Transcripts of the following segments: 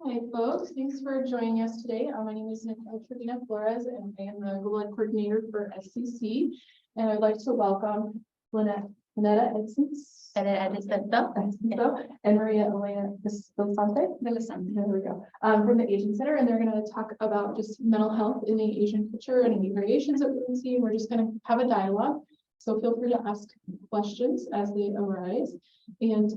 Hi, folks. Thanks for joining us today. My name is Nicole Trevina Flores, and I am the Global Ed Coordinator for SCC. And I'd like to welcome Lynetta Edsons, and Maria Elena Villasante. There we go. From the Asian Center, and they're going to talk about just mental health in the Asian culture and any variations that we can see. We're just going to have a dialogue. So feel free to ask questions as they arise. And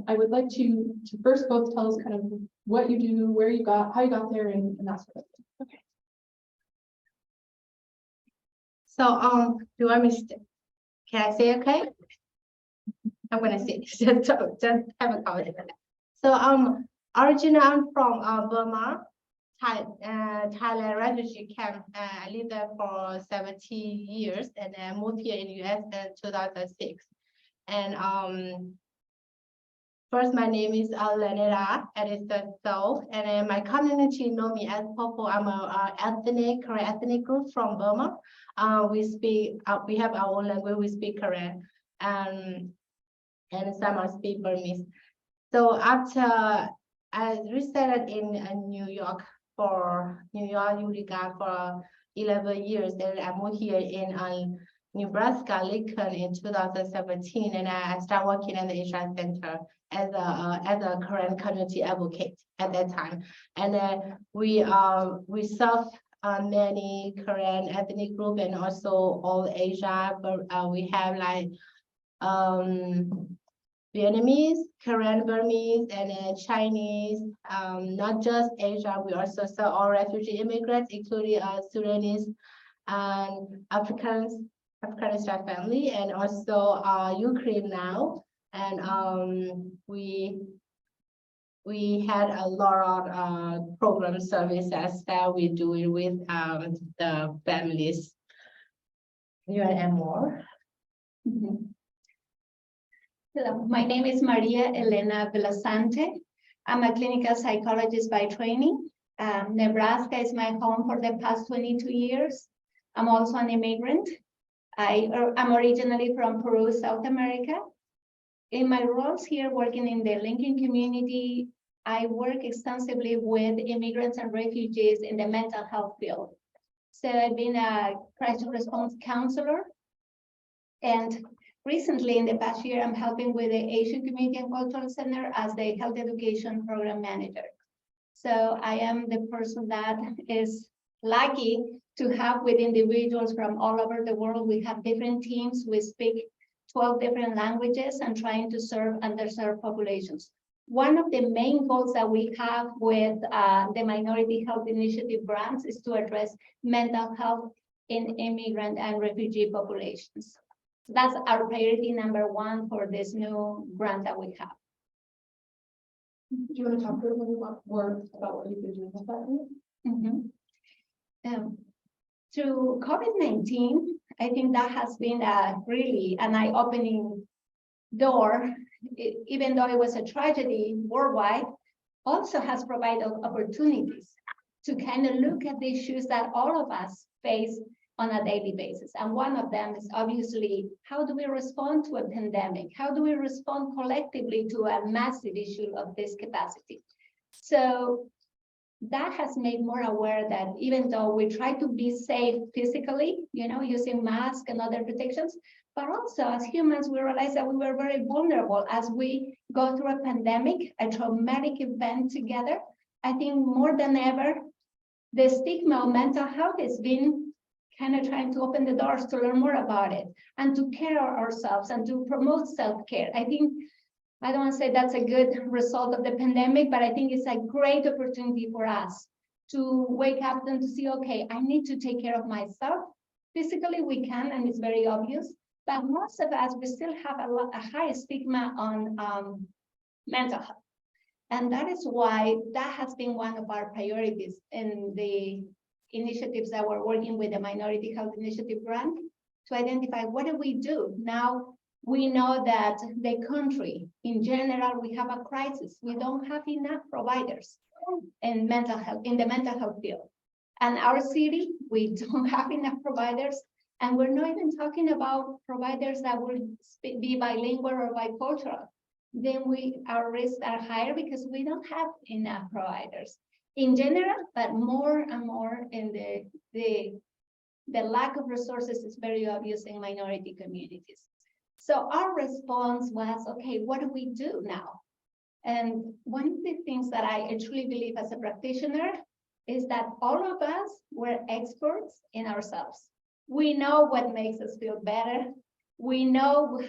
I would like to first both tell us kind of what you do, where you got, how you got there, and that sort of thing. Okay. So do you want me to, can I say okay? I'm gonna say just have a comment. So originally I'm from Burma, Thailand refugee camp. I lived there for 70 years and I moved here in US in 2006. And first, my name is Lynetta, and it's the South, and my community know me as Popo. I'm a Korean ethnic group from Burma. We have our own language. We speak Korean, and some speak Burmese. So after I resided in New York, Utica for 11 years, and I moved here in Nebraska, Lincoln in 2017, and I started working in the Asian Center as a Korean community advocate at that time. And then we serve many Korean ethnic group and also all Asia, but we have like Vietnamese, Korean, Burmese, and Chinese. Not just Asia, we also serve all refugee immigrants, including Sudanese and Afghanistan family, and also Ukraine now. And we had a lot of program services that we do with the families. You want to add more? Hello, my name is Maria Elena Villasante. I'm a clinical psychologist by training. Nebraska is my home for the past 22 years. I'm also an immigrant. I'm originally from Peru, South America. In my roles here working in the Lincoln community, I work extensively with immigrants and refugees in the mental health field. So I've been a crisis response counselor. And recently, in the past year, I'm helping with the Asian Community and Cultural Center as the Health Education Program Manager. So I am the person that is lucky to have with individuals from all over the world. We have different teams. We speak 12 different languages and trying to serve underserved populations. One of the main goals that we have with the Minority Health Initiative grants is to address mental health in immigrant and refugee populations. So that's our priority number one for this new grant that we have. Do you want to talk a little bit more about what you've been doing with that? Through COVID-19, I think that has been really an eye-opening door, even though it was a tragedy worldwide, also has provided opportunities to kind of look at the issues that all of us face on a daily basis. And one of them is obviously, how do we respond to a pandemic? How do we respond collectively to a massive issue of this capacity? So that has made more aware that even though we try to be safe physically, using masks and other protections, but also as humans, we realize that we were very vulnerable as we go through a pandemic, a traumatic event together. I think more than ever, the stigma of mental health has been kind of trying to open the doors to learn more about it and to care ourselves and to promote self-care. I don't want to say that's a good result of the pandemic, but I think it's a great opportunity for us to wake up and to see, okay, I need to take care of myself. Physically, we can, and it's very obvious, but most of us, we still have a high stigma on mental health. And that is why that has been one of our priorities in the initiatives that we're working with the Minority Health Initiative grant to identify what do we do now. We know that the country, in general, we have a crisis. We don't have enough providers in mental health, in the mental health field. And our city, we don't have enough providers. And we're not even talking about providers that will be bilingual or bicultural. then our risks are higher because we don't have enough providers in general, but more and more in the lack of resources is very obvious in minority communities. So our response was, okay, what do we do now? And one of the things that I truly believe as a practitioner is that all of us were experts in ourselves. We know what makes us feel better. We know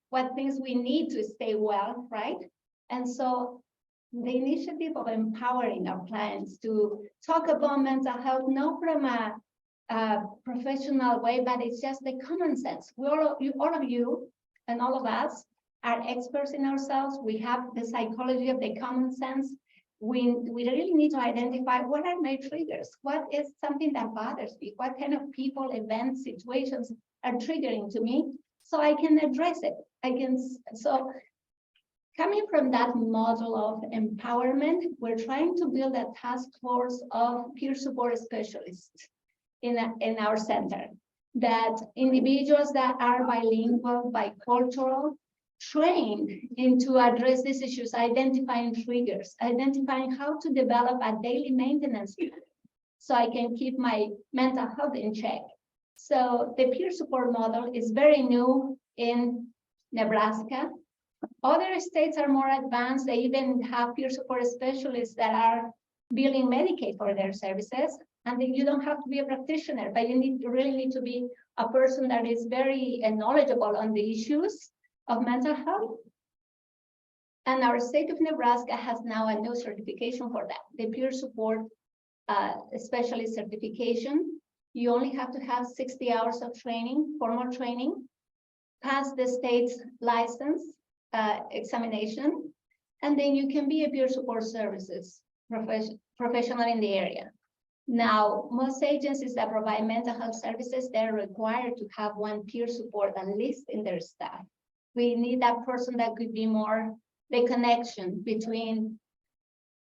what things we need to stay well, right? And so the initiative of empowering our clients to talk about mental health, not from a professional way, but it's just the common sense. All of you and all of us are experts in ourselves. We have the psychology of the common sense. We really need to identify what are my triggers? What is something that bothers me? What kind of people, events, situations are triggering to me? So I can address it. So coming from that model of empowerment, we're trying to build a task force of peer support specialists in our center, that individuals that are bilingual, bicultural, trained into address these issues, identifying triggers, identifying how to develop a daily maintenance plan so I can keep my mental health in check. So the peer support model is very new in Nebraska. Other states are more advanced. They even have peer support specialists that are billing Medicaid for their services. And then you don't have to be a practitioner, but you really need to be a person that is very knowledgeable on the issues of mental health. And our state of Nebraska has now a new certification for that, the peer support specialist certification. You only have to have 60 hours of training, formal training, pass the state's license examination, and then you can be a peer support services professional in the area. Now, most agencies that provide mental health services, they're required to have one peer support at least in their staff. We need that person that could be more the connection between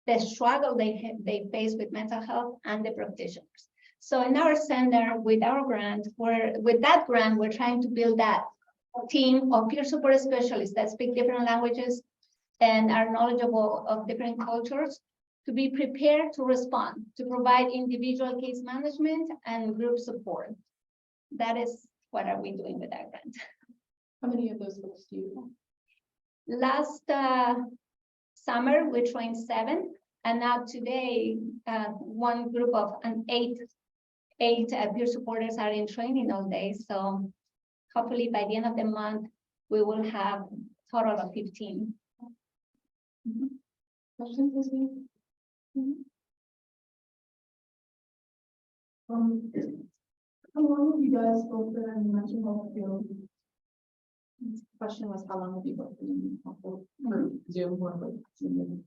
the struggle they face with mental health and the practitioners. So in our center, with our grant, we're trying to build that team of peer support specialists that speak different languages and are knowledgeable of different cultures to be prepared to respond, to provide individual case management and group support. That is what are we doing with our grant. How many of those folks do you have? Last summer, we trained 7, and now today, one group of 8 peer supporters are in training all day. So hopefully by the end of the month, we will have a total of 15. Mm-hmm. Questions, Leslie? Mm-hmm. How long have you guys both been in the mental health field? The question was, how long have you both been in the mental health or Zoom or Zoom?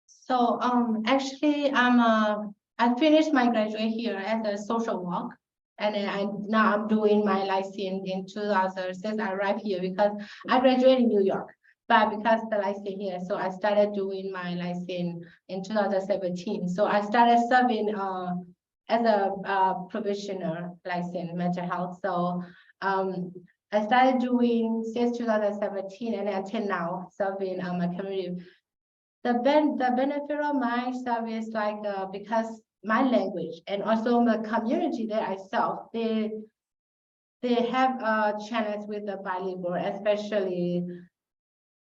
So actually I finished my graduate here as a social work, and then now I'm doing my license in 2000 since I arrived here, because I graduated in New York, but because the license here, so I started doing my license in 2017. So I started serving as a professional license mental health. So I started doing since 2017 and until now serving my community. The benefit of my service, like because my language and also the community that I serve, they have a challenge with the bilingual, especially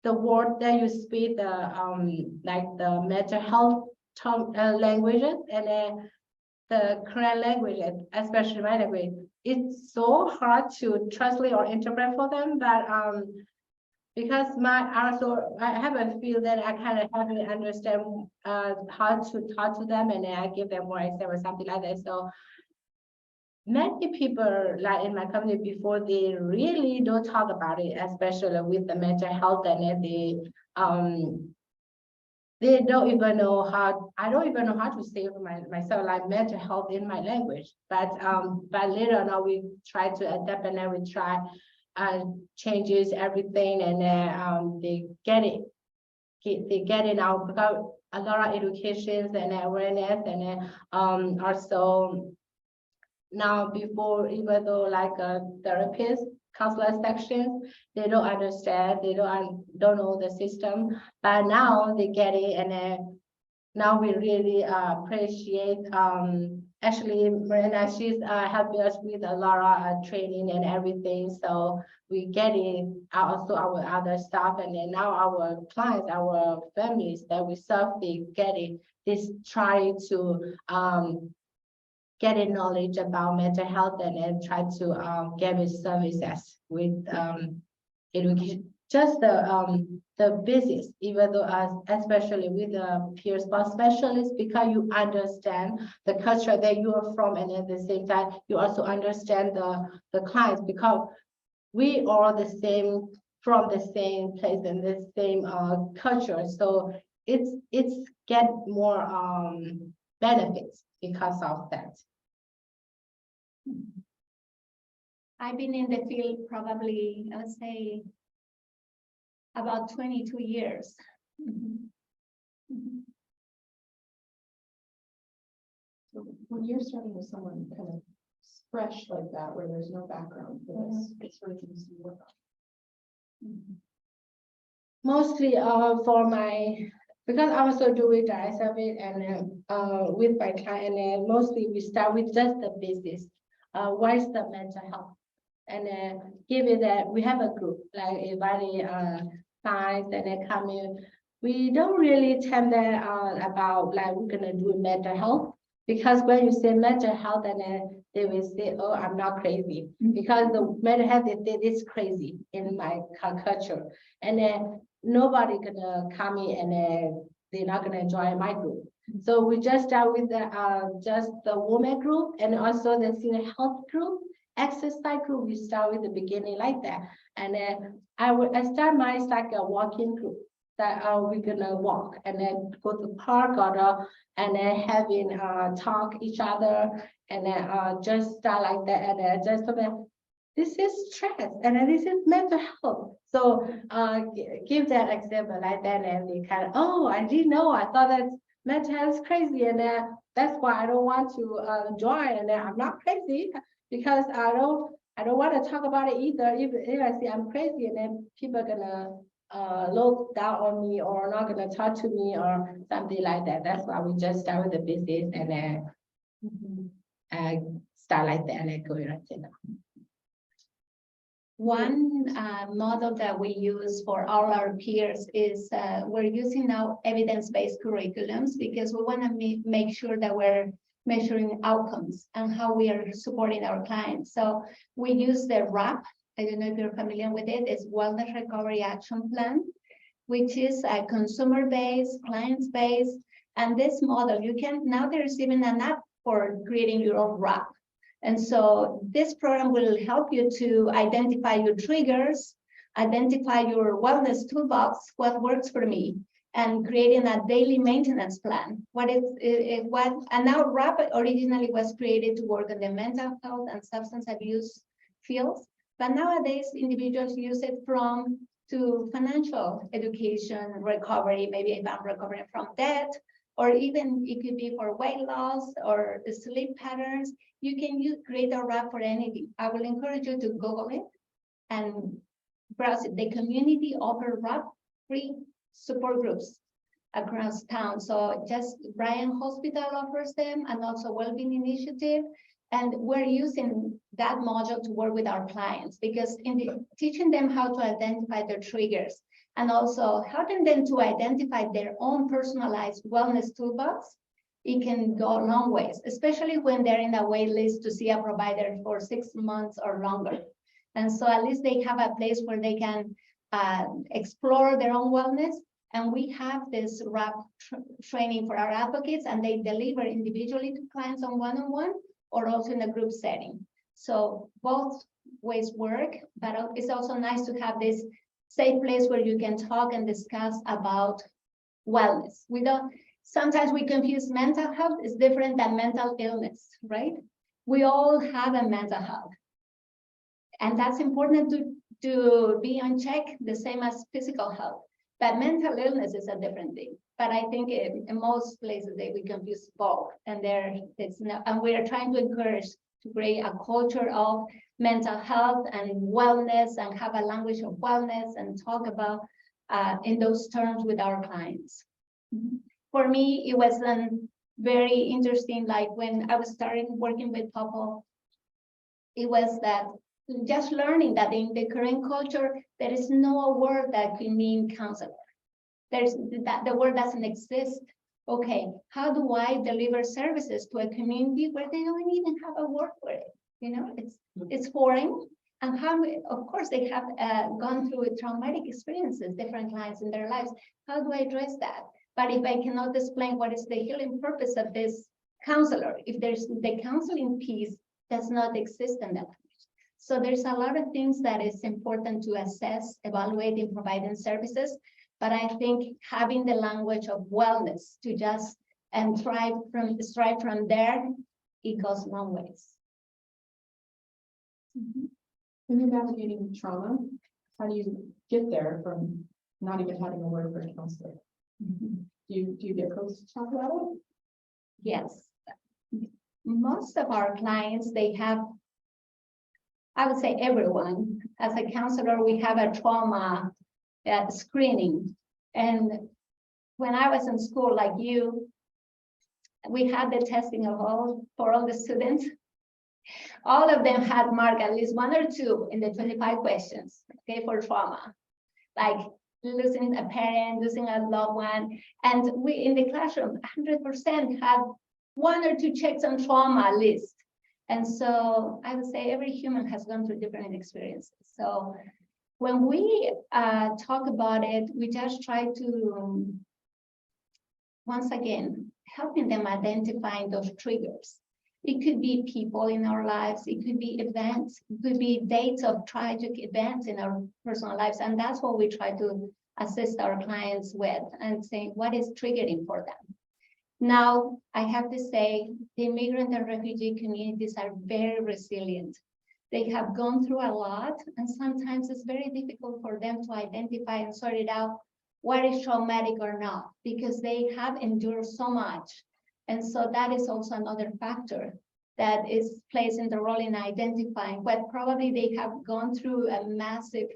the word that you speak, the like the mental health term, languages, and the current languages, especially my language. It's so hard to translate or interpret for them, but because I have a feel that I kind of have to understand how to talk to them, and then I give them more example or something like that. So many people like in my community before, they really don't talk about it, especially with the mental health, and they don't even know how. I don't even know how to say for myself like mental health in my language. But later on we try to adapt, and then we try changes everything, and then they get it out because a lot of education and awareness, and then also now before, even though like a therapist, counselor section, they don't understand, they don't know the system, but now they get it, and then now we really appreciate actually Marina, she's helping us with a lot of training and everything, so we get it also our other staff, and then now our clients, our families that we serve, they get it, this try to get a knowledge about mental health, and then try to give it services with education, just the business, even though especially with the peer support specialist, because you understand the culture that you are from, and at the same time you also understand the clients, because we are the same, from the same place and the same culture, so it's get more benefits because of that. I've been in the field probably, I would say, about 22 years. So when you're starting with someone kind of fresh like that, where there's no background for this, what sort of things do you work on? Mostly for my, because I also do it, I serve it, and with my client, and mostly we start with just the business. What is the mental health? And give it that we have a group, like everybody signs and then come in. We don't really tell them about like we're gonna do mental health, because when you say mental health, and then they will say, oh, I'm not crazy, because the mental health is crazy in my culture, and then nobody gonna come in, and then they're not gonna join my group. So we just start with the just the women group, and also the senior health group, exercise group. We start with the beginning like that, and then I start mine like a walking group that we're gonna walk and then go to the park, or and then having talk each other, and then just start like that, and then just this is stress, and then this is mental health. So give that example like that, and they kind of, oh, I didn't know, I thought that mental health is crazy, and that's why I don't want to join, and I'm not crazy, because I don't want to talk about it either. If I say I'm crazy, and then people are gonna look down on me, or not gonna talk to me, or something like that. That's why we just start with the business, and then start like that, and go right now. One model that we use for all our peers is we're using now evidence-based curriculums, because we want to make sure that we're measuring outcomes and how we are supporting our clients. So we use the RAP. I don't know if you're familiar with it. It's Wellness Recovery Action Plan, which is a consumer-based, clients-based. And this model, you can, now there's even an app for creating your own RAP. And so this program will help you to identify your triggers, identify your wellness toolbox, what works for me, and creating a daily maintenance plan. And now RAP originally was created to work in the mental health and substance abuse fields, but nowadays individuals use it to financial education, recovery, maybe if I'm recovering from debt, or even it could be for weight loss or the sleep patterns. You can create a RAP for anything. I will encourage you to Google it and browse it. The community offer RAP free support groups across town. So just Bryan Hospital offers them, and also Wellbeing Initiative. And we're using that module to work with our clients, because teaching them how to identify their triggers, and also helping them to identify their own personalized wellness toolbox, it can go a long ways, especially when they're in a wait list to see a provider for 6 months or longer. And so at least they have a place where they can explore their own wellness. And we have this RAP training for our advocates, and they deliver individually to clients on one-on-one, or also in a group setting. So both ways work, but it's also nice to have this safe place where you can talk and discuss about wellness. Sometimes we confuse mental health is different than mental illness, right? We all have a mental health. And that's important to be on check, the same as physical health. But mental illness is a different thing. But I think in most places we confuse both, and and we are trying to encourage to create a culture of mental health and wellness and have a language of wellness and talk about in those terms with our clients. For me, it was very interesting, like when I was starting working with couple, it was that just learning that in the current culture, there is no word that can mean counselor. The word doesn't exist. Okay, how do I deliver services to a community where they don't even have a word for it? You know, it's foreign. And how, of course, they have gone through traumatic experiences, different clients in their lives. How do I address that? But if I cannot explain what is the healing purpose of this counselor, if there's the counseling piece does not exist in that. So there's a lot of things that is important to assess, evaluate in providing services. But I think having the language of wellness to just and strive from there, it goes long ways. When you're navigating trauma, how do you get there from not even having a word for a counselor? Do you get close to talk about it? Yes. Most of our clients, they have, I would say everyone, as a counselor, we have a trauma screening. And when I was in school, like you, we had the testing of for all the students. All of them had marked at least 1 or 2 in the 25 questions, okay, for trauma, like losing a parent, losing a loved one. And we in the classroom, 100% had 1 or 2 checks on trauma list. And so I would say every human has gone through different experiences. So when we talk about it, we just try to, once again, helping them identifying those triggers. It could be people in our lives, it could be events, it could be dates of tragic events in our personal lives. And that's what we try to assist our clients with and say, what is triggering for them? Now, I have to say, the immigrant and refugee communities are very resilient. They have gone through a lot, and sometimes it's very difficult for them to identify and sort it out what is traumatic or not, because they have endured so much. And so that is also another factor that plays in the role in identifying what probably they have gone through a massive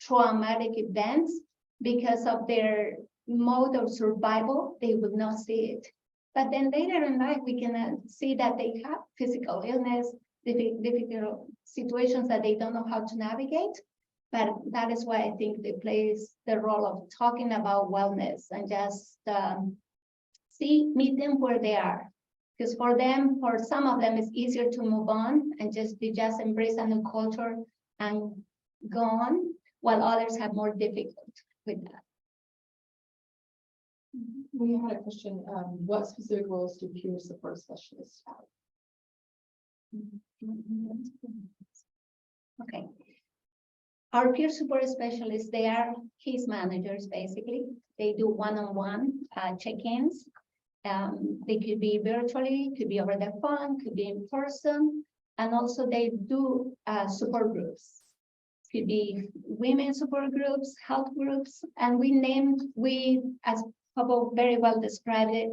traumatic events because of their mode of survival, they would not see it. But then later in life, we can see that they have physical illness, difficult situations that they don't know how to navigate. But that is why I think they plays the role of talking about wellness and just meet them where they are. Because for some of them, it's easier to move on and just embrace a new culture and go on, while others have more difficulty with that. We had a question, what specific roles do peer support specialists have? Okay. Our peer support specialists, they are case managers, basically. They do one-on-one check-ins. They could be virtually, could be over the phone, could be in person. And also they do support groups. Could be women support groups, health groups. And as Pablo very well described it,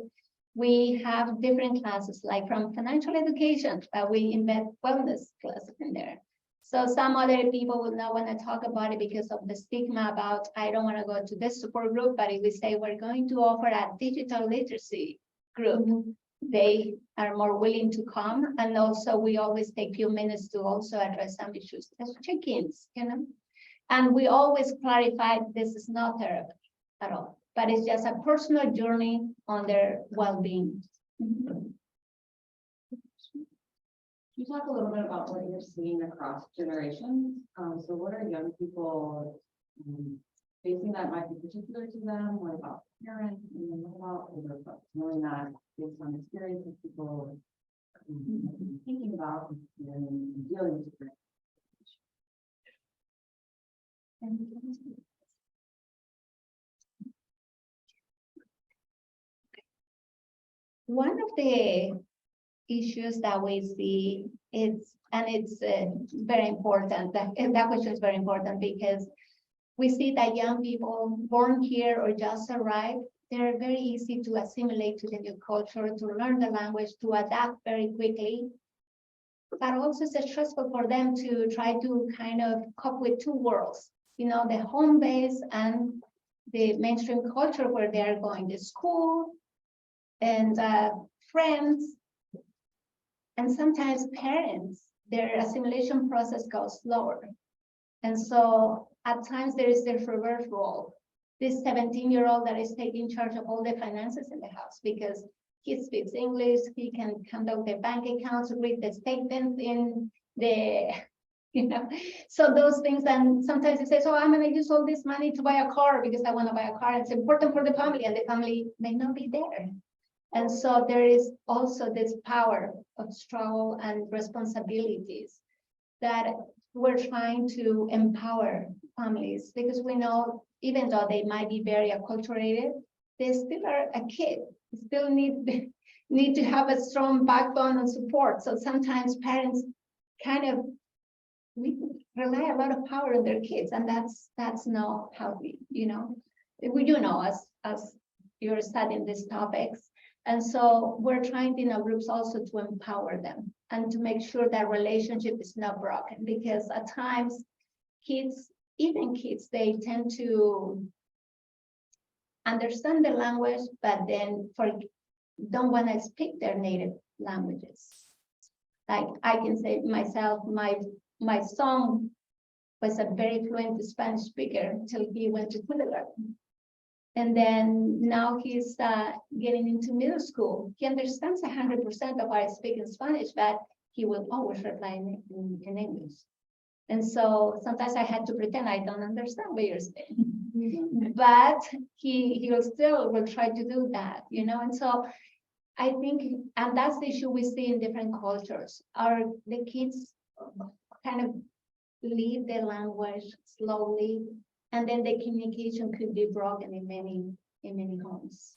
we have different classes, like from financial education, we embed wellness classes in there. So some other people will not want to talk about it because of the stigma about, I don't want to go to this support group, but if we say we're going to offer a digital literacy group, they are more willing to come. And also we always take a few minutes to also address some issues, as check-ins, and we always clarify this is not therapy at all, but it's just a personal journey on their well-being. Can you talk a little bit about what you're seeing across generations? So what are young people facing that might be particular to them? What about parents? And then what about older folks? Knowing that based on experiences people thinking about and dealing with it. One of the issues that we see is, and it's very important, that question is very important because we see that young people born here or just arrived, they're very easy to assimilate to the new culture, to learn the language, to adapt very quickly. but also it's stressful for them to try to kind of cope with two worlds, you know, the home base and the mainstream culture where they're going to school and friends. And sometimes parents, their assimilation process goes slower. And so at times there is this reverse role. This 17-year-old that is taking charge of all the finances in the house because he speaks English, he can handle the bank accounts, read the statements in the, you know, so those things. And sometimes he says, oh, I'm gonna use all this money to buy a car because I wanna buy a car. It's important for the family and the family may not be there. And so there is also this power of struggle and responsibilities that we're trying to empower families because we know even though they might be very acculturated, they still are a kid, still need to have a strong backbone and support. So sometimes parents kind of we rely a lot of power on their kids, and that's not healthy, you know. We do know as you're studying these topics. And so we're trying in our groups also to empower them and to make sure that relationship is not broken because at times kids, even kids, they tend to understand the language, but then don't want to speak their native languages. Like I can say myself, my son was a very fluent Spanish speaker until he went to kindergarten. And then now he's getting into middle school. He understands 100% of what I speak in Spanish, but he will always reply in English. And so sometimes I had to pretend I don't understand what you're saying. But he will try to do that, you know. And so I think, and that's the issue we see in different cultures. The kids kind of leave their language slowly, and then the communication could be broken in many homes.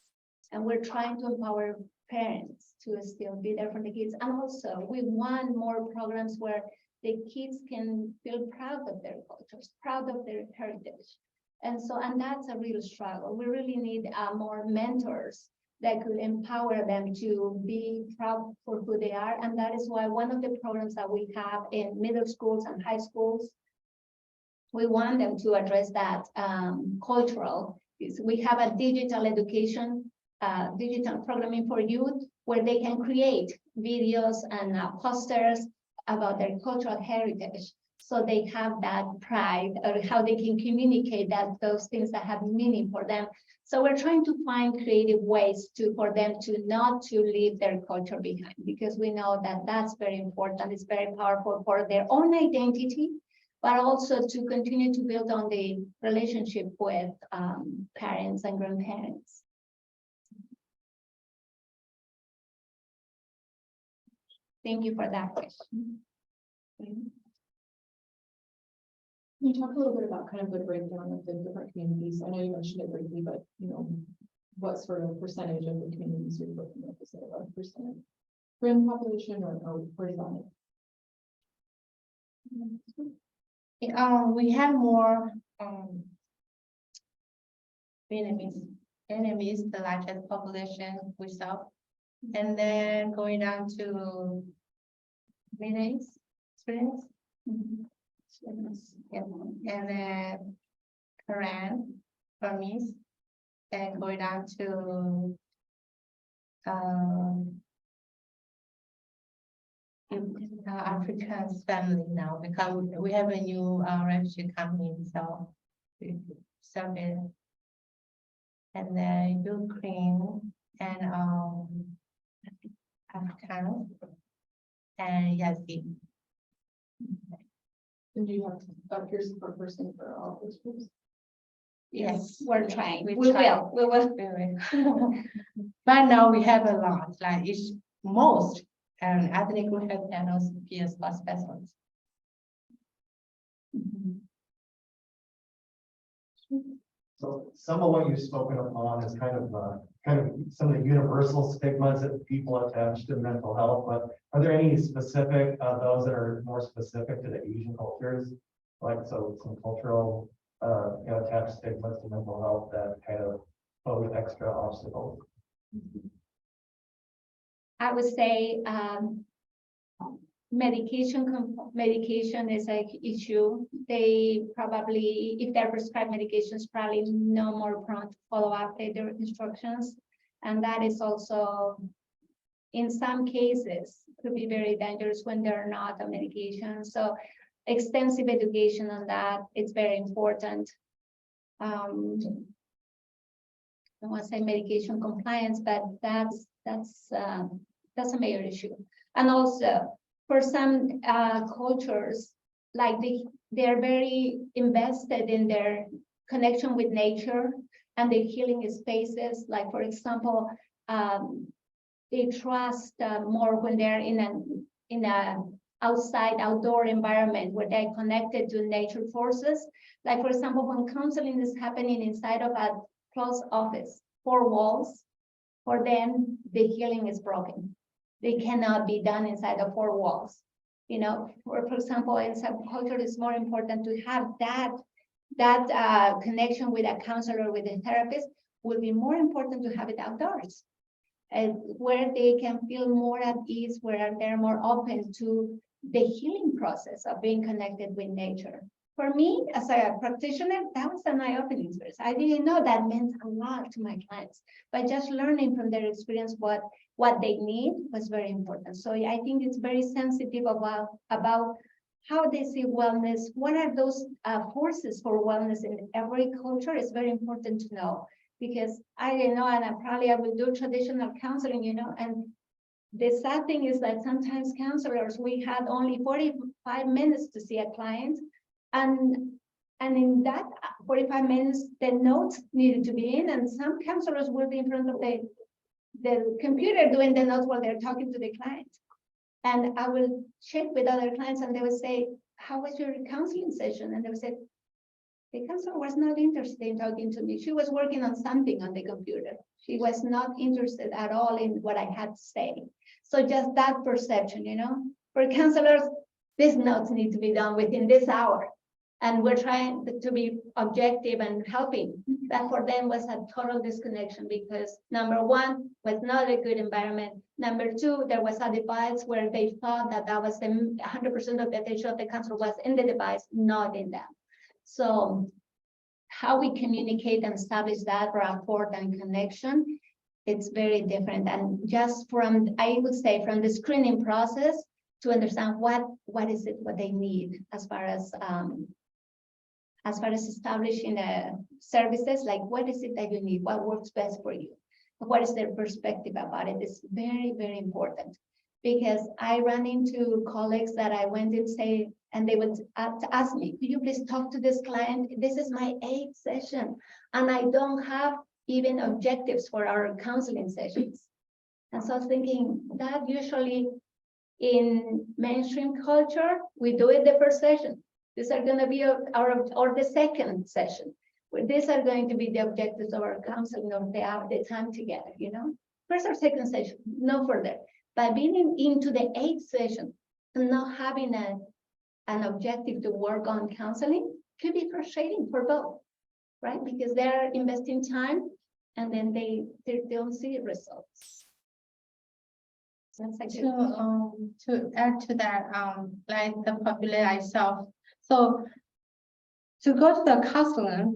And we're trying to empower parents to still be there for the kids. And also we want more programs where the kids can feel proud of their cultures, proud of their heritage. And that's a real struggle. We really need more mentors that could empower them to be proud for who they are. And that is why one of the programs that we have in middle schools and high schools, we want them to address that cultural. We have a digital education, digital programming for youth, where they can create videos and posters about their cultural heritage. So they have that pride or how they can communicate those things that have meaning for them. So we're trying to find creative ways for them to not to leave their culture behind, because we know that that's very important. It's very powerful for their own identity, but also to continue to build on the relationship with parents and grandparents. Thank you for that question. Can you talk a little bit about kind of the breakdown of the different communities? I know you mentioned it briefly, but you know, what sort of percentage of the communities you're looking at? Is it a percent Korean population or where is that? We have more Vietnamese, the largest population we saw, and then going down to Middle East students, and then Korean, Burmese, and going down to African family now, because we have a new refugee coming, so we serve it. And then Ukraine and African and Yazidi. And do you have a peer support person for all those groups? Yes, We're trying. We We try. will. But now we have a lot, like it's most ethnic group have panels, peer support specialists. So some of what you've spoken upon is kind of some of the universal stigmas that people attach to mental health, but are there any specific, those that are more specific to the Asian cultures? Like, so some cultural, attached stigmas to mental health that kind of pose extra obstacles? I would say medication is an issue. They probably, if they're prescribed medications, probably no more prone to follow up their instructions. And that is also, in some cases, could be very dangerous when they're not on medication. So extensive education on that, it's very important. I don't want to say medication compliance, but that's a major issue. And also for some cultures, like they're very invested in their connection with nature and their healing spaces. Like, for example, they trust more when they're in a outdoor environment where they're connected to nature forces. Like, for example, when counseling is happening inside of a closed office, 4 walls, for them, the healing is broken. They cannot be done inside of 4 walls. You know, for example, in some culture, it's more important to have that connection with a counselor, with a therapist, will be more important to have it outdoors, where they can feel more at ease, where they're more open to the healing process of being connected with nature. For me, as a practitioner, that was an eye-opening experience. I didn't know that meant a lot to my clients, but just learning from their experience what they need was very important. So I think it's very sensitive about how they see wellness. What are those forces for wellness in every culture? Is very important to know, because I didn't know, and I will do traditional counseling, you know, and the sad thing is that sometimes counselors, we had only 45 minutes to see a client, and in that 45 minutes, the notes needed to be in, and some counselors will be in front of the computer doing the notes while they're talking to the client. And I will check with other clients, and they would say, how was your counseling session? And they would say, the counselor was not interested in talking to me. She was working on something on the computer. She was not interested at all in what I had to say. So just that perception, you know, for counselors, these notes need to be done within this hour. And we're trying to be objective and helping. That for them was a total disconnection, because number one, was not a good environment. Number two, there was a device where they thought that was 100% of the attention of the counselor was in the device, not in them. So how we communicate and establish that rapport and connection, it's very different. And just from, I would say, from the screening process to understand what is it, what they need as far as establishing services, like what is it that you need, what works best for you, what is their perspective about it, is very, very important. Because I ran into colleagues that I went and say, and they would ask me, could you please talk to this client? This is my 8th session, and I don't have even objectives for our counseling sessions. And so I was thinking that usually in mainstream culture, we do it the first session. These are going to be or the second session, where these are going to be the objectives of our counseling or the time together, you know, first or second session, no further. But being into the 8th session and not having an objective to work on counseling could be frustrating for both, right? Because they're investing time and then they don't see results. That's To add to that, like the population itself. So to go to the counselor,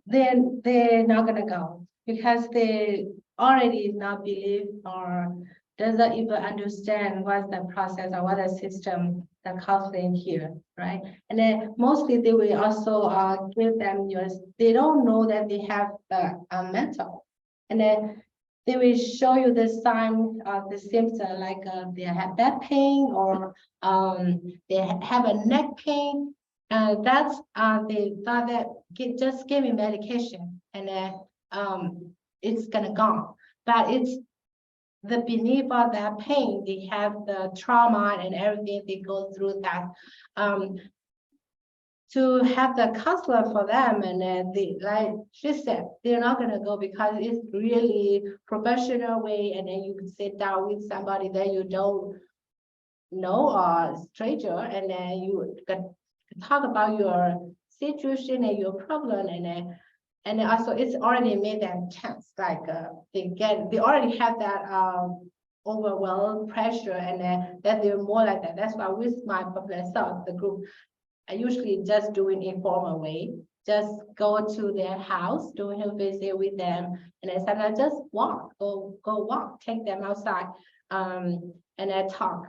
they're not gonna go because they already not believe or doesn't even understand what's the process or what the system the counseling here, right? And then mostly they will also give them they don't know that they have a mental, and then they will show you the sign of the symptom, like they have back pain or they have a neck pain. That's they thought that just give me medication and then it's gonna gone. But it's the beneath of that pain, they have the trauma and everything they go through that. To have the counselor for them, and then like she said, they're not gonna go because it's really professional way, and then you can sit down with somebody that you don't know or stranger, and then you can talk about your situation and your problem, and then also it's already made them tense, like they already have that overwhelmed pressure, and that they're more like that. That's why with my popular self, the group, I usually just do it informal way. Just go to their house, doing a visit with them, and then sometimes just walk, go walk, take them outside, and then talk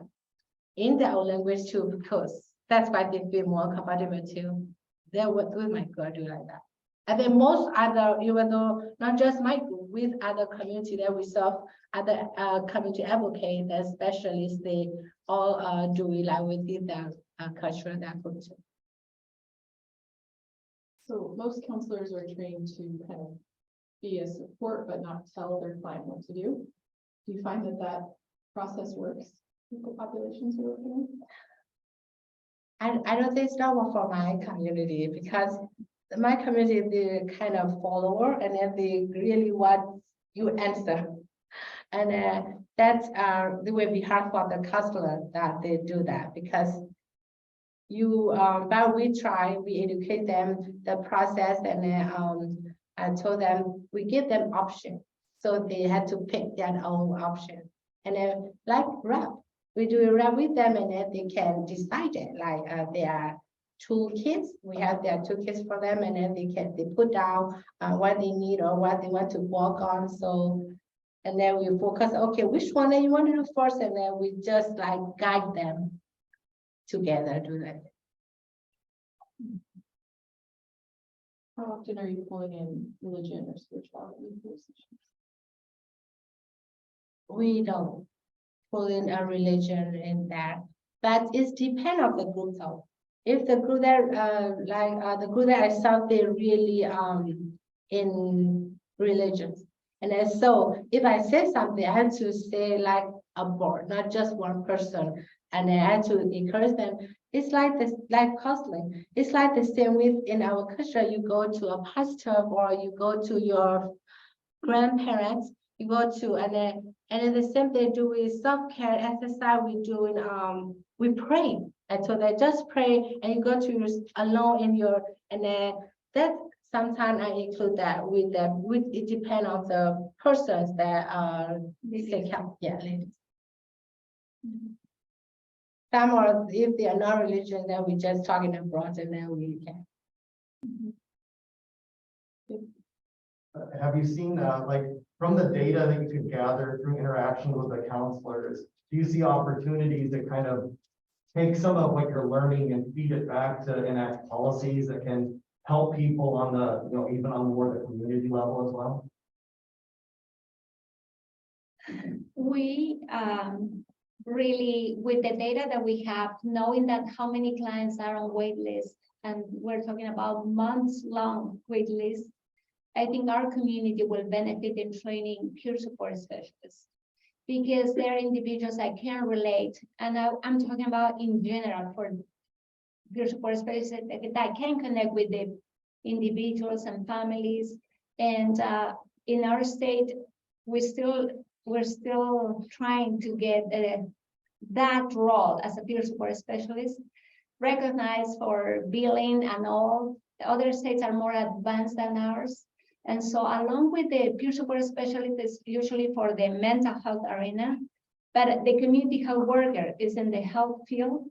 in their own language too, because that's why they feel more comfortable too. They would do my girl do like that. And then most other, even though not just my group, with other community that we serve, other community advocates, and specialists, they all do it like within their culture, that group too. So most counselors are trained to kind of be a support, but not tell their client what to do. Do you find that that process works with the populations you're working with? I don't think it's normal for my community, because my community, they're kind of follower, and then they really want you answer. And that's it will be hard for the counselor that they do that, because you but we try, we educate them the process, and then I told them we give them option, so they had to pick their own option. And then like rap, we do a rap with them, and then they can decide it. Like there are 2 kids, we have their 2 kids for them, and then they put down what they need or what they want to work on. So, and then we focus, okay, which one that you want to do first, and then we just like guide them together, do that. How often are you pulling in religion or spirituality into those sessions? We don't pull in a religion in that, but it depends on the group though. If the group that the group that I saw, they really in religions, and then so if I say something, I have to say like a board, not just one person, and I had to encourage them. It's like this, like counseling. It's like the same with in our culture. You go to a pastor, or you go to your grandparents, you go to, and then the same they do with self-care exercise. We doing we pray, and so they just pray, and you go to your alone in your, and then that sometimes I include that with them. With it depends on the persons that are seek help. Yeah, ladies. Some or if they are not religion, then we just talking abroad, and then we can. Have you seen, like, from the data that you can gather through interactions with the counselors, do you see opportunities to kind of take some of what you're learning and feed it back to enact policies that can help people on the, even on more the community level as well? We really, with the data that we have, knowing that how many clients are on wait list, and we're talking about months-long wait list, I think our community will benefit in training peer support specialists, because they're individuals that can relate. And I'm talking about in general for peer support specialists that can connect with the individuals and families. And in our state, we're still trying to get that role as a peer support specialist recognized for billing and all. The other states are more advanced than ours. And so along with the peer support specialist is usually for the mental health arena, but the community health worker is in the health field.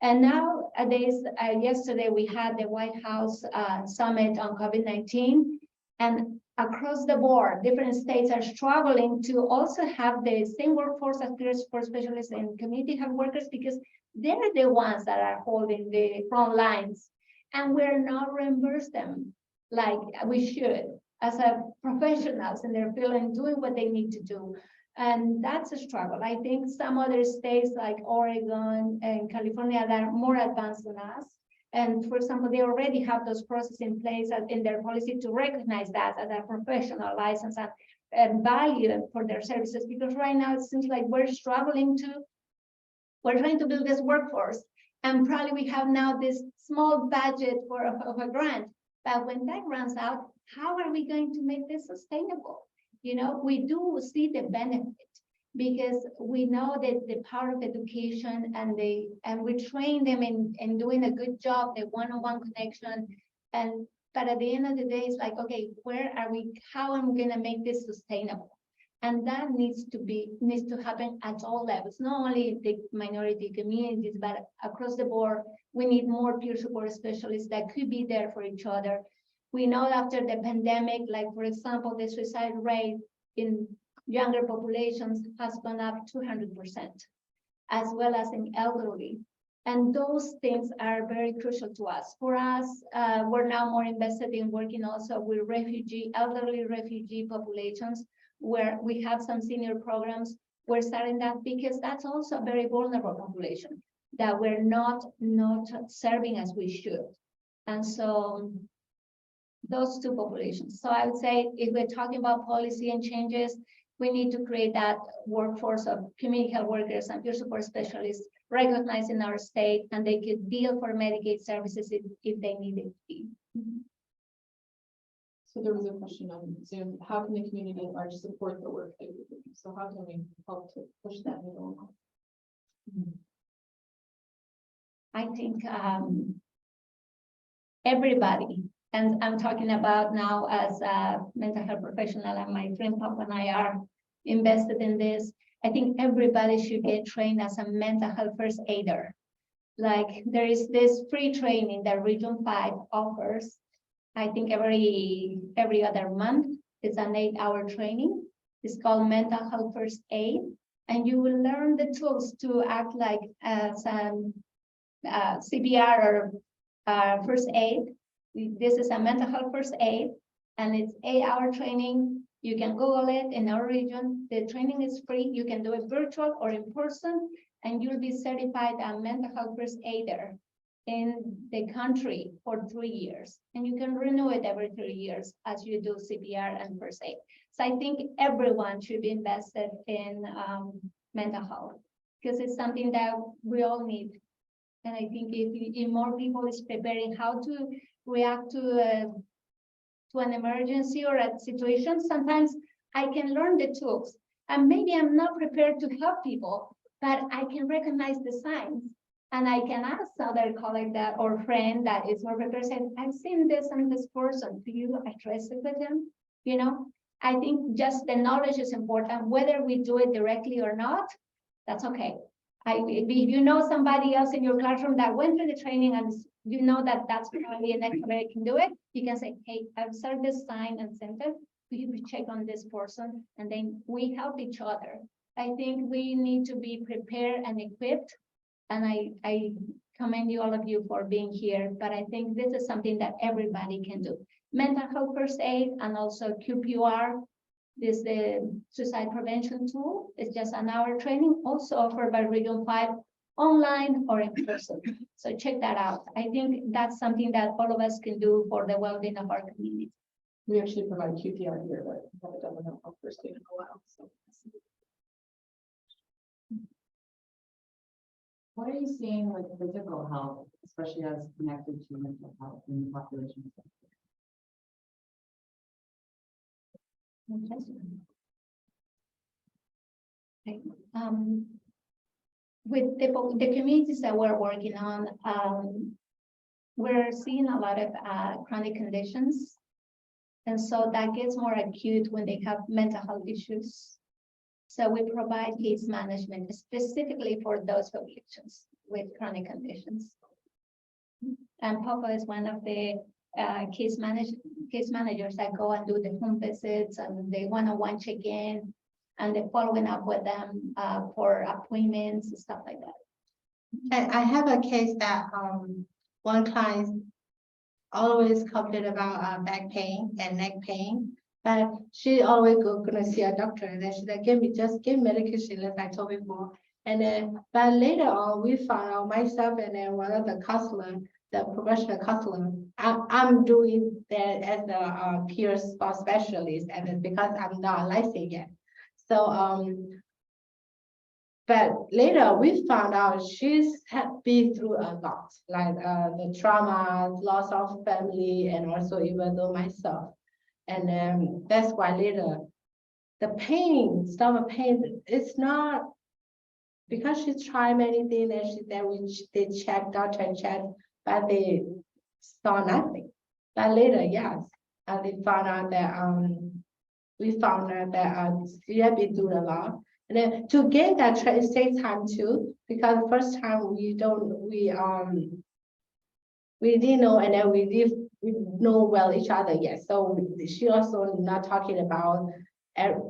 And nowadays, yesterday we had the White House summit on COVID-19, and across the board, different states are struggling to also have the same workforce as peer support specialists and community health workers, because they're the ones that are holding the front lines, and we're not reimbursed them like we should as a professionals in their field and doing what they need to do. And that's a struggle. I think some other states like Oregon and California that are more advanced than us. And for example, they already have those processes in place in their policy to recognize that as a professional license and value for their services. Because right now it seems like we're trying to build this workforce, and probably we have now this small budget of a grant. But when that runs out, how are we going to make this sustainable? We do see the benefit, because we know that the power of education, and we train them in doing a good job, the one-on-one connection. But at the end of the day, it's like, okay, where are we? How am I going to make this sustainable? And that needs to happen at all levels, not only the minority communities, but across the board. We need more peer support specialists that could be there for each other. We know after the pandemic, like for example, the suicide rate in younger populations has gone up 200%, as well as in elderly. And those things are very crucial to us. For us, we're now more invested in working also with elderly refugee populations, where we have some senior programs. We're starting that because that's also a very vulnerable population that we're not serving as we should. And so those two populations. So I would say if we're talking about policy and changes, we need to create that workforce of community health workers and peer support specialists recognized in our state, and they could bill for Medicaid services if they need it to be. So there was a question on Zoom, how can the community at large support the work that you're doing? So how can we help to push that needle? I think everybody, and I'm talking about now as a mental health professional, and my friend Papa and I are invested in this. I think everybody should get trained as a mental health first aider. Like there is this free training that Region 5 offers. I think every other month. It's an 8-hour training. It's called Mental Health First Aid, and you will learn the tools to act like some CPR or first aid. This is a mental health first aid, and it's 8-hour training. You can Google it in our region. The training is free. You can do it virtual or in person, and you'll be certified a mental health first aider in the country for 3 years. And you can renew it every 3 years as you do CPR and first aid. So I think everyone should be invested in mental health because it's something that we all need. And I think if more people is preparing how to react to an emergency or a situation, sometimes I can learn the tools. And maybe I'm not prepared to help people, but I can recognize the signs. And I can ask other colleague that or friend that is more prepared, say, I've seen this and this person. Do you address it with him? You know, I think just the knowledge is important, whether we do it directly or not, that's okay. If you know somebody else in your classroom that went through the training and you know that that's probably an expert can do it, you can say, hey, I've observed this sign and symptom. Could you check on this person? And then we help each other. I think we need to be prepared and equipped. And I commend you, all of you, for being here. But I think this is something that everybody can do. Mental health first aid and also QPR. This is the suicide prevention tool. It's just an hour training, also offered by Region 5, online or in person. So check that out. I think that's something that all of us can do for the well-being of our community. We actually provide QPR here, but we haven't done mental health first aid in a while. So. What are you seeing with physical health, especially as connected to mental health in the population? Okay. With the communities that we're working on, we're seeing a lot of chronic conditions. And so that gets more acute when they have mental health issues. So we provide case management specifically for those populations with chronic conditions. And Papa is one of the case managers that go and do the home visits and the one-on-one check-in and the following up with them for appointments and stuff like that. I have a case that one client always complained about back pain and neck pain, but she always gonna see a doctor, and then she said, just give medication, as I told before. And then, but later on, we found out, myself and then one of the counselor, the professional counselor, I'm doing that as a peer support specialist, and it's because I'm not licensed yet. So but later we found out she's had been through a lot, like the trauma, loss of family, and also even though myself. And that's why later the pain, stomach pain, it's not because she tried many things and she said they checked, doctor checked, but they saw nothing. But later, yes, and they found out that we found out that we have been doing a lot. And then to gain that trust, it takes time too, because the first time we didn't know, and then we know well each other yet. So she also not talking about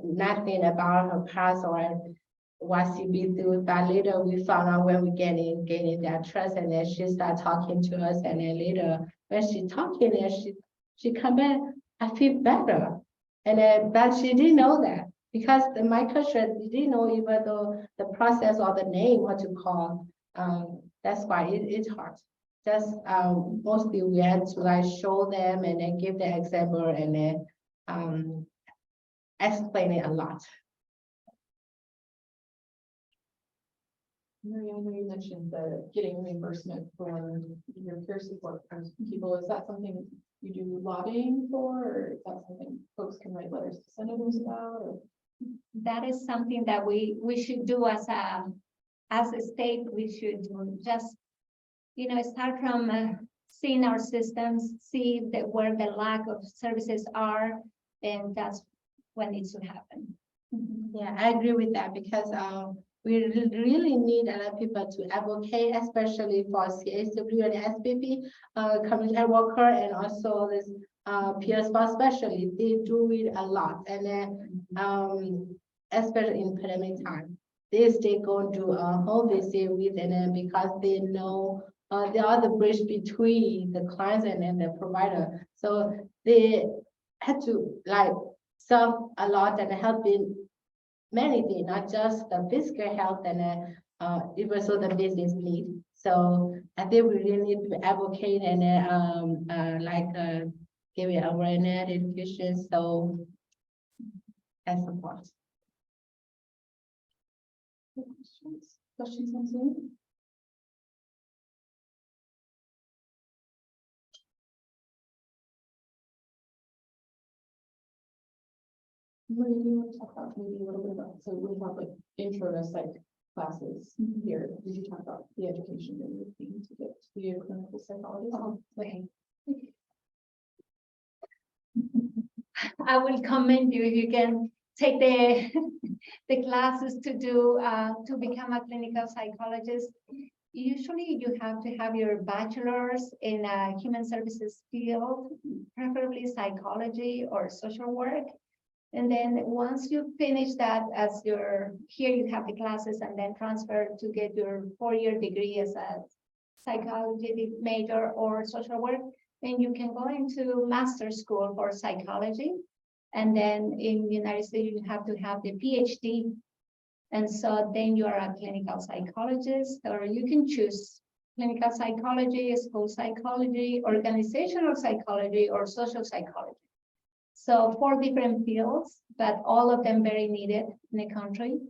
nothing about her past or what she been through. But later we found out when we gaining that trust, and then she start talking to us, and then later when she talking, and she come back, I feel better. And then, but she didn't know that because my culture didn't know even though the process or the name what to call. That's why it's hard. Just mostly we had to like show them and then give the example and then explain it a lot. Maria, I know you mentioned the getting reimbursement for your peer support from people. Is that something you do lobbying for, or is that something folks can write letters to senators about? Or? That is something that we should do as a state. We should just, start from seeing our systems, see that where the lack of services are, and that's what needs to happen. Yeah, I agree with that because we really need a lot of people to advocate, especially for CSW and SPP, community health worker, and also this peer support specialist. They do it a lot, and then especially in pandemic time, they go to a home visit with, and then because they know they are the bridge between the clients and then the provider, so they had to like serve a lot and help in many things, not just the physical health and even so the business need. So I think we really need to advocate and give it awareness, education, so and support. Questions? Questions on Zoom? Maria, do you want to talk about maybe a little bit about, so we have like intro to psych classes here. Did you talk about the education that you're looking to get to be a clinical psychologist? Okay. I will commend you if you can take the the classes to become a clinical psychologist. Usually you have to have your bachelor's in a human services field, preferably psychology or social work. And then once you finish that as here you have the classes and then transfer to get your 4-year degree as a psychology major or social work, then you can go into master's school for psychology. And then in the United States, you have to have the PhD. And so then you are a clinical psychologist, or you can choose clinical psychology, school psychology, organizational psychology, or social psychology. So 4 different fields, but all of them very needed in the country.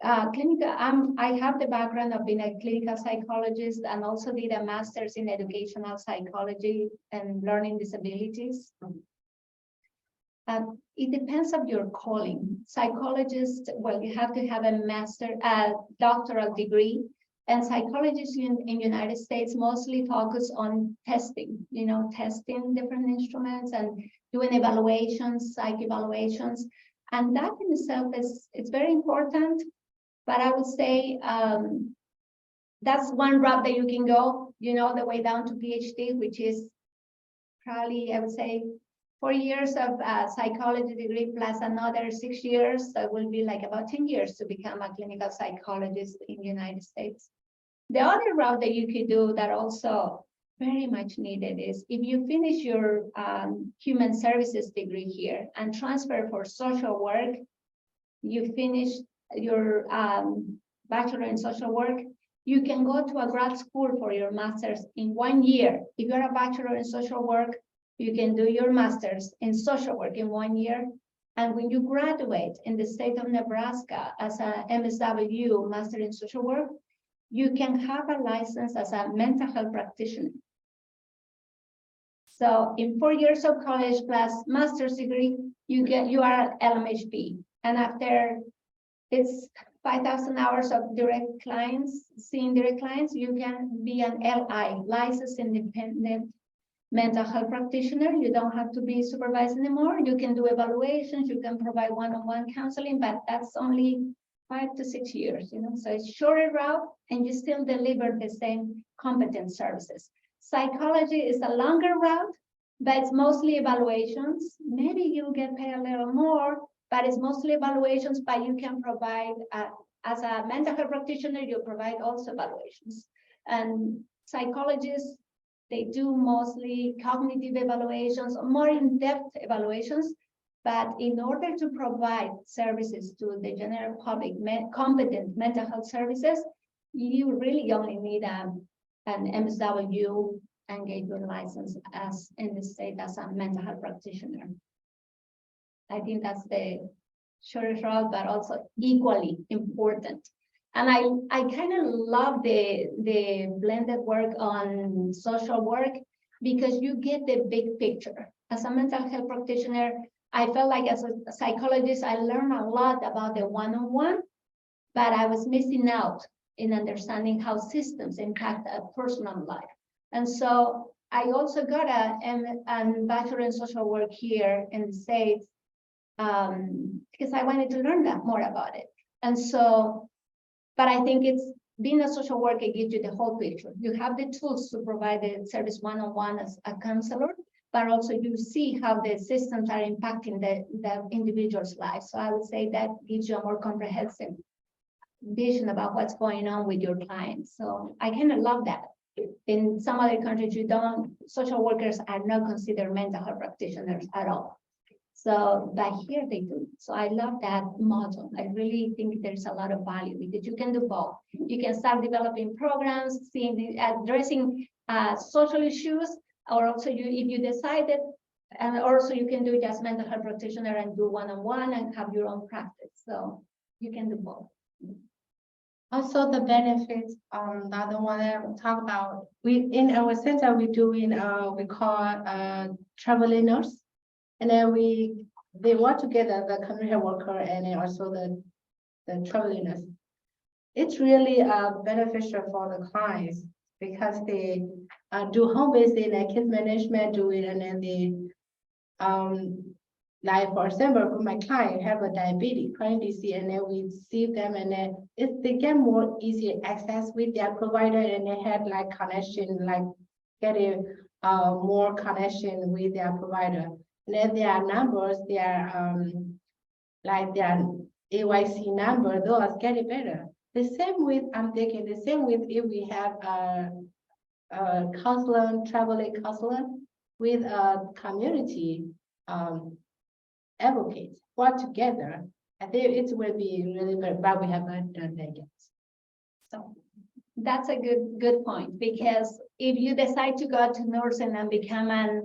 I have the background of being a clinical psychologist and also did a master's in educational psychology and learning disabilities. It depends on your calling. Psychologists, well, you have to have a doctoral degree, and psychologists in United States mostly focus on testing, testing different instruments and doing evaluations, psych evaluations. And that in itself it's very important. But I would say that's one route that you can go, the way down to PhD, which is probably, I would say, 4 years of psychology degree plus another 6 years. So it will be like about 10 years to become a clinical psychologist in the United States. The other route that you could do that also very much needed is if you finish your human services degree here and transfer for social work, you finish your bachelor in social work, you can go to a grad school for your master's in 1 year. If you're a bachelor in social work, you can do your master's in social work in 1 year. And when you graduate in the state of Nebraska as a MSW, Master in Social Work, you can have a license as a mental health practitioner. So in 4 years of college plus master's degree, you are LMHP. And after it's 5,000 hours of direct clients, seeing direct clients, you can be an LI, licensed independent mental health practitioner. You don't have to be supervised anymore. You can do evaluations, you can provide one-on-one counseling, but that's only 5 to 6 years, so it's shorter route and you still deliver the same competent services. Psychology is a longer route, but it's mostly evaluations. Maybe you'll get paid a little more, but it's mostly evaluations, but you can provide, as a mental health practitioner, you provide also evaluations. And psychologists, they do mostly cognitive evaluations, more in-depth evaluations. But in order to provide services to the general public, competent mental health services, you really only need an MSW engagement license as in the state as a mental health practitioner. I think that's the shortest route, but also equally important. And I kind of love the blended work on social work because you get the big picture. As a mental health practitioner, I felt like as a psychologist, I learned a lot about the one-on-one, but I was missing out in understanding how systems impact a personal life. And so I also got a bachelor in social work here in the States because I wanted to learn that more about it. And so, but I think it's being a social worker gives you the whole picture. You have the tools to provide the service one-on-one as a counselor, but also you see how the systems are impacting the individual's life. So I would say that gives you a more comprehensive vision about what's going on with your clients. So I kind of love that. In some other countries, social workers are not considered mental health practitioners at all. So, but here they do. So I love that model. I really think there's a lot of value because you can do both. You can start developing programs, addressing social issues, or also if you decided, and also you can do just mental health practitioner and do one-on-one and have your own practice. So you can do both. Also the benefits, the other one that I talk about, in our center, we call traveling nurse. And then they work together, the community health worker and then also the traveling nurse. It's really beneficial for the clients because they do home visit and case management, do it, and then they like for example, for my client have a diabetes, chronic disease, and then we see them, and then they get more easy access with their provider, and they have like connection, like getting more connection with their provider. And then their numbers, like their AYC number, those getting better. The same with, I'm thinking the same with if we have a counselor, traveling counselor with a community advocate work together. I think it will be really good, but we haven't done that yet. So that's a good point, because if you decide to go to nursing and become a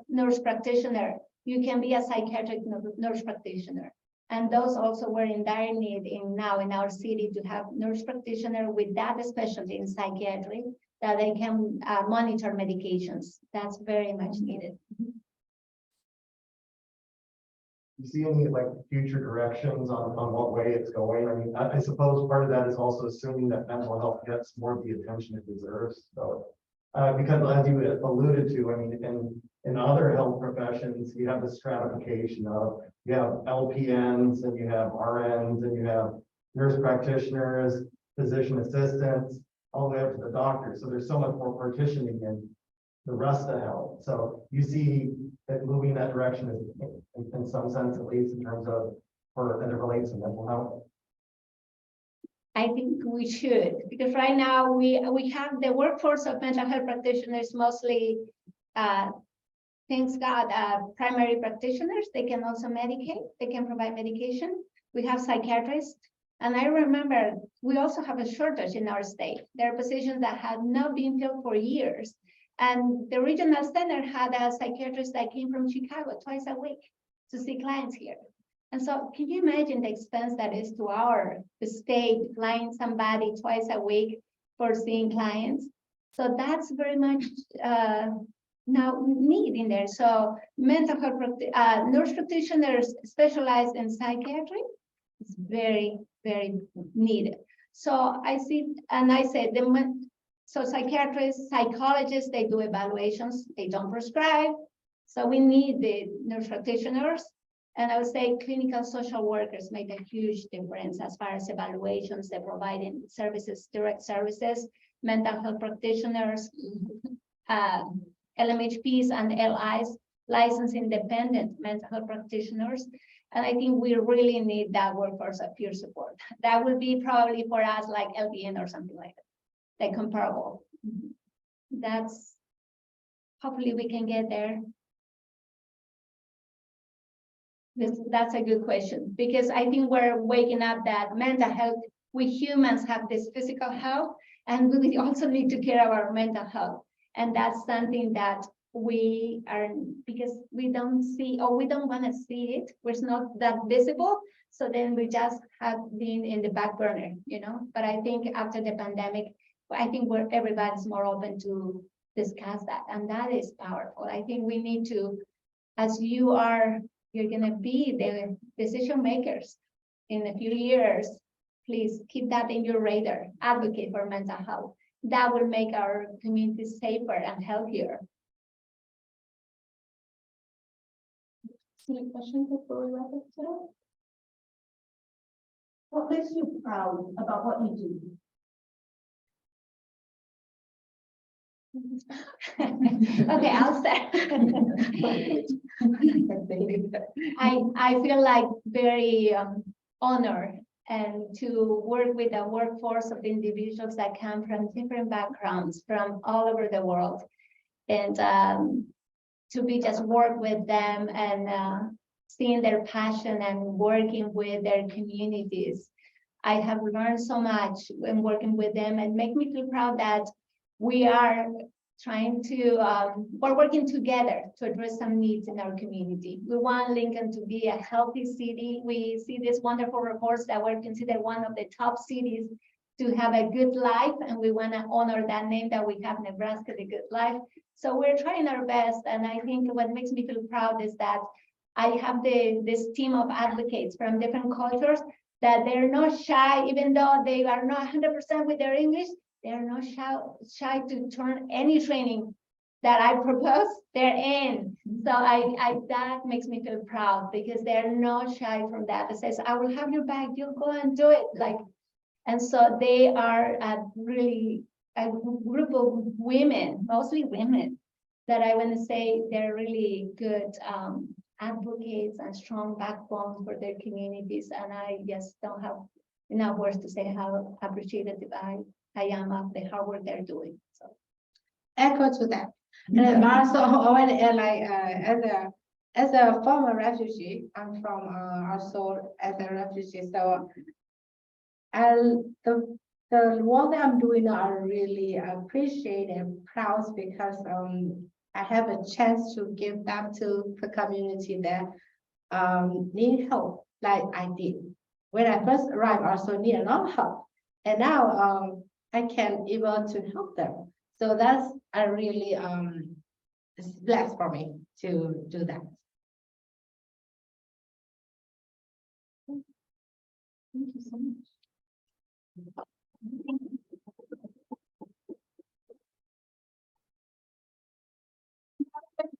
nurse practitioner, you can be a psychiatric nurse practitioner. And those also were in dire need now in our city to have nurse practitioner with that specialty in psychiatry that they can monitor medications. That's very much needed. You see any like future directions on what way it's going? I mean, I suppose part of that is also assuming that mental health gets more of the attention it deserves. So, because as you alluded to, I mean, in other health professions, you have the stratification of, you have LPNs and you have RNs and you have nurse practitioners, physician assistants, all the way up to the doctor. So there's so much more partitioning in the rest of health. So you see that moving in that direction is, in some sense, at least in terms of, or as it relates to mental health. I think we should, because right now we have the workforce of mental health practitioners mostly, thanks God, primary practitioners. They can also medicate, they can provide medication. We have psychiatrists. And I remember we also have a shortage in our state. There are positions that have not been filled for years. And the regional center had a psychiatrist that came from Chicago twice a week to see clients here. And so can you imagine the expense that is to our state, flying somebody twice a week for seeing clients? So that's very much now need in there. So mental health nurse practitioners specialized in psychiatry is very, very needed. So I see, and I said So psychiatrists, psychologists, they do evaluations, they don't prescribe. So we need the nurse practitioners. And I would say clinical social workers make a huge difference as far as evaluations, they're providing services, direct services, mental health practitioners, LMHPs and LIs, licensed independent mental health practitioners. And I think we really need that workforce of peer support. That would be probably for us like LPN or something like that, like comparable. That's, hopefully we can get there. That's a good question, because I think we're waking up that mental health, we humans have this physical health, and we also need to care about our mental health. And that's something that we are, because we don't see, or we don't want to see it, it's not that visible. So then we just have been in the back burner, you know. But I think after the pandemic, I think everybody's more open to discuss that, and that is powerful. I think we need to, as you're going to be the decision makers in a few years, please keep that in your radar, advocate for mental health. That will make our communities safer and healthier. Any questions before we wrap up today? What makes you proud about what you do? Okay, I'll say. I feel like very honored and to work with a workforce of individuals that come from different backgrounds from all over the world, and to be just work with them and seeing their passion and working with their communities. I have learned so much when working with them, and make me feel proud that we are trying to, we're working together to address some needs in our community. We want Lincoln to be a healthy city. We see these wonderful reports that we're considered one of the top cities to have a good life, and we want to honor that name that we have, Nebraska, the good life. So we're trying our best, and I think what makes me feel proud is that I have this team of advocates from different cultures that they're not shy, even though they are not 100% with their English. They're not shy to turn any training that I propose, they're in. So that makes me feel proud, because they're not shy from that. It says, I will have your back, you'll go and do it. Like, and so they are really a group of women, mostly women, that I want to say they're really good advocates and strong backbones for their communities. And I just don't have enough words to say how appreciative I am of the hard work they're doing. So Echo to that. And also, I want to add, like, as a former refugee, I'm from also as a refugee. So, the work that I'm doing, I really appreciate and proud, because I have a chance to give back to the community that need help, like I did. When I first arrived, I also need a lot of help, and now I can able to help them. So that's a really it's blessed for me to do that. Thank you so much.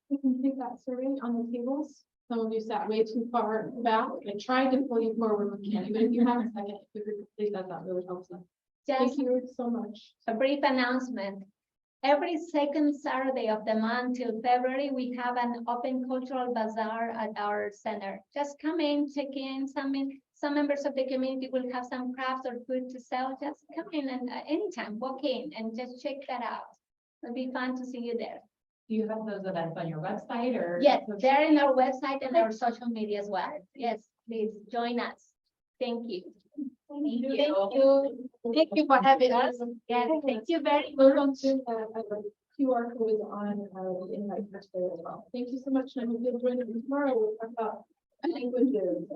We can take that survey on the tables. Some of you sat way too far back. I tried to pull you forward with Candy, but if you have a second, if you could complete that, that really helps us. just Thank you so much. a brief announcement. Every second Saturday of the month till February, we have an open cultural bazaar at our center. Just come in, check in. Some members of the community will have some crafts or food to sell. Just come in and anytime, walk in and just check that out. It'll be fun to see you there. Do you have those events on your website or? Yes, they're in our website and our social media as well. Yes, please join us. Thank you. Thank you. Thank you for having us. Yeah, thank you very We're much. going to QR code on the invite for today as well. Thank you so much. And I hope you'll join us tomorrow. We'll talk about languages.